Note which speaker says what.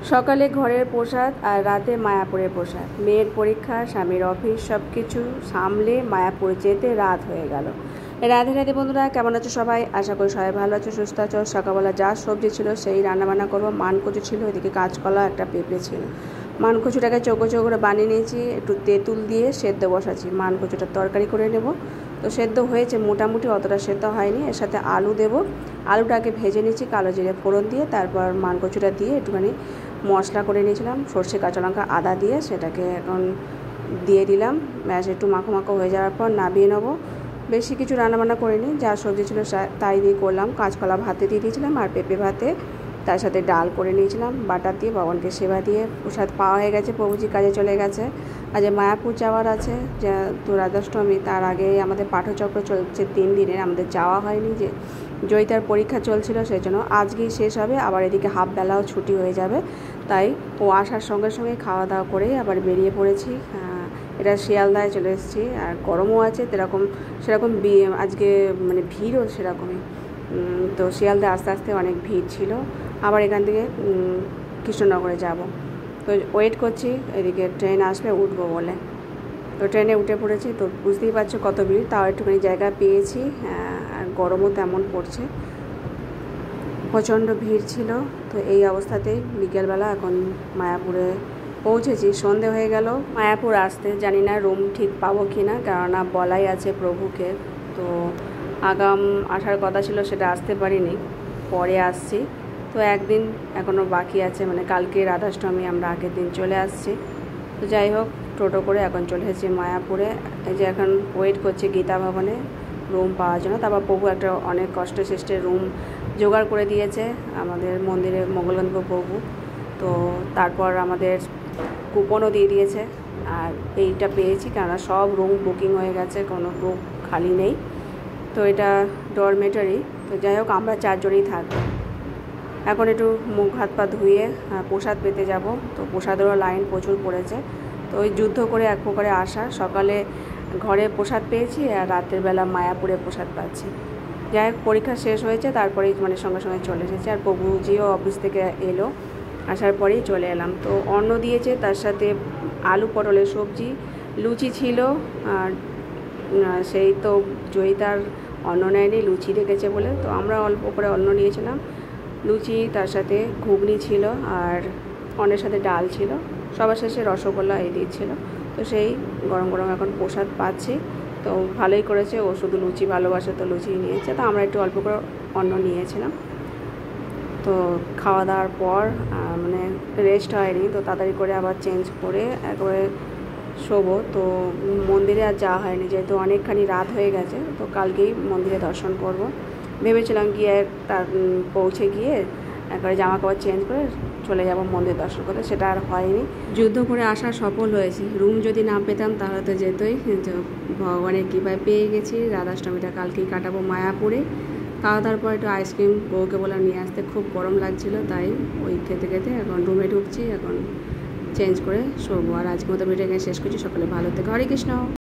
Speaker 1: সকালে ঘরের প্রসাদ আর রাতে মায়াপুরের প্রসাদ, মেয়ের পরীক্ষা, স্বামীর অফিস, সব কিছু সামলে মায়াপুর যেতে রাত হয়ে গেল। রাধে রাধে বন্ধুরা, কেমন আছো সবাই? আশা করি সবাই ভালো আছো, সুস্থ আছো। সকালবেলা যা সবজি ছিল সেই রান্নাবান্না করবো। মানকচু ছিল, এদিকে কাঁচকলা, একটা পেঁপে ছিল। মানকচুটাকে চৌকো চৌকো করে বানিয়ে নিয়েছি, একটু তেঁতুল দিয়ে সেদ্ধ বসাচ্ছি। মানকচুটা তরকারি করে নেব। তো সেদ্ধ হয়েছে মোটামুটি, অতটা সেদ্ধ হয়নি। এর সাথে আলু দেব। আলুটাকে ভেজে নিয়েছি কালো জিরে ফোড়ন দিয়ে, তারপর মানকচুটা দিয়ে একটুখানি মশলা করে নিয়েছিলাম সর্ষে, কাঁচা লঙ্কা, আদা দিয়ে। সেটাকে এখন দিয়ে দিলাম। ব্যাস একটু মাখো মাখো হয়ে যাওয়ার পর নামিয়ে নেবো। বেশি কিছু রান্নাবান্না করিনি, যা সবজি ছিল তাই দিয়ে করলাম। কাঁচকলা ভাতে দিয়ে দিয়েছিলাম আর পেঁপে ভাতে, তার সাথে ডাল করে নিয়েছিলাম বাটার দিয়ে। ভগবানকে সেবা দিয়ে প্রসাদ পাওয়া হয়ে গেছে। প্রভুজি কাজে চলে গেছে। আজ মায়াপুর যাওয়ার আছে, তো রাধাষ্টমী, তার আগে আমাদের পাঠচক্র চলছে 3 দিনের। আমাদের যাওয়া হয়নি, যে জয়িতার পরীক্ষা চলছিল, সেই জন্য আজকেই শেষ হবে। আবার এদিকে হাফ বেলাও ছুটি হয়ে যাবে, তাই ও আসার সঙ্গে সঙ্গে খাওয়া দাওয়া করে আবার বেরিয়ে পড়েছি। এটা শিয়ালদায় চলে এসেছি। আর গরমও আছে সেরকম আজকে মানে ভিড়ও সেরকমই। তো শিয়ালদায় আস্তে আস্তে অনেক ভিড় ছিল। আবার এখান থেকে কৃষ্ণনগরে যাব, তো ওয়েট করছি এদিকে ট্রেন আসলে উঠবো বলে। তো ট্রেনে উঠে পড়েছি। তো বুঝতেই পারছো কত ভিড়, তাও একটুখানি জায়গা পেয়েছি। আর গরমও তেমন পড়ছে, প্রচণ্ড ভিড় ছিল। তো এই অবস্থাতেই বিকেলবেলা এখন মায়াপুরে পৌঁছেছি। সন্ধে হয়ে গেল মায়াপুর আসতে। জানি না রুম ঠিক পাবো কি না, কেননা বলাই আছে প্রভুকে। তো আগাম আসার কথা ছিল, সেটা আসতে পারিনি, পরে আসছি। তো একদিন এখনও বাকি আছে, মানে কালকে রাধাষ্টমী, আমরা আগের দিন চলে আসছি। তো যাই হোক, টোটো করে এখন চলে এসেছি মায়াপুরে। এই যে এখন ওয়েট করছি গীতা ভবনে রুম পাওয়ার জন্য। তারপর প্রভু একটা অনেক কষ্ট সৃষ্টে রুম জোগাড় করে দিয়েছে আমাদের মন্দিরে, মঙ্গলগন্ধ প্রভু। তো তারপর আমাদের কুপনও দিয়ে দিয়েছে, আর এইটা পেয়েছি, কেননা সব রুম বুকিং হয়ে গেছে, কোনো রুম খালি নেই। তো এটা ডরমেটারি। তো যাই হোক, আমরা 4 জনই থাকবো। এখন একটু মুখ হাত পা ধুয়ে প্রসাদ পেতে যাব। তো প্রসাদেরও লাইন প্রচুর পড়েছে। তো ওই যুদ্ধ করে এক প্রকারে আসা। সকালে ঘরে প্রসাদ পেয়েছি আর রাতের বেলা মায়াপুরে প্রসাদ পাচ্ছি। যাই হোক, পরীক্ষা শেষ হয়েছে, তারপরেই মানে সঙ্গে সঙ্গে চলে এসেছে। আর প্রভুজিও অফিস থেকে এলো, আসার পরেই চলে এলাম। তো অন্ন দিয়েছে, তার সাথে আলু পটলের সবজি, লুচি ছিল। আর সেই তো জয়িতার অন্ন নেয়নি, লুচি রেখেছে বলে। তো আমরা অল্প করে অন্ন নিয়েছিলাম, লুচি, তার সাথে ঘুগনি ছিল, আর অন্যের সাথে ডাল ছিল। সবার শেষে রসগোল্লা এই দিয়েছিল। তো সেই গরম গরম এখন প্রসাদ পাচ্ছি। তো ভালোই করেছে, ও শুধু লুচি ভালোবাসে, তো লুচি নিয়েছে। তো আমরা একটু অল্প করে অন্ন নিয়েছিলাম। তো খাওয়া দাওয়ার পর মানে রেস্ট হয়নি, তো তাড়াতাড়ি করে আবার চেঞ্জ করে একবারে শোবো। তো মন্দিরে আর যাওয়া হয়নি, যেহেতু অনেকখানি রাত হয়ে গেছে। তো কালকেই মন্দিরে দর্শন করব ভেবেছিলাম। গিয়ে তার পৌঁছে গিয়ে একবারে জামা কাপড় চেঞ্জ করে চলে যাব মন্দির দর্শন করতে, সেটা আর হয়নি। যুদ্ধ করে আসা সফল হয়েছি। রুম যদি না পেতাম তাহলে তো যেতই। ভগবানের কৃপায় পেয়ে গেছি। রাধাষ্টমীটা কালকেই কাটাবো মায়াপুরে। খাওয়া দাওয়ার পর একটু আইসক্রিম বউকে বললাম নিয়ে আসতে, খুব গরম লাগছিল, তাই ওই খেতে খেতে এখন রুমে ঢুকছি। এখন চেঞ্জ করে শোবো। আর আজকের মতো ভিডিও শেষ করছি। সকলে ভালো থেকে, হরে কৃষ্ণ।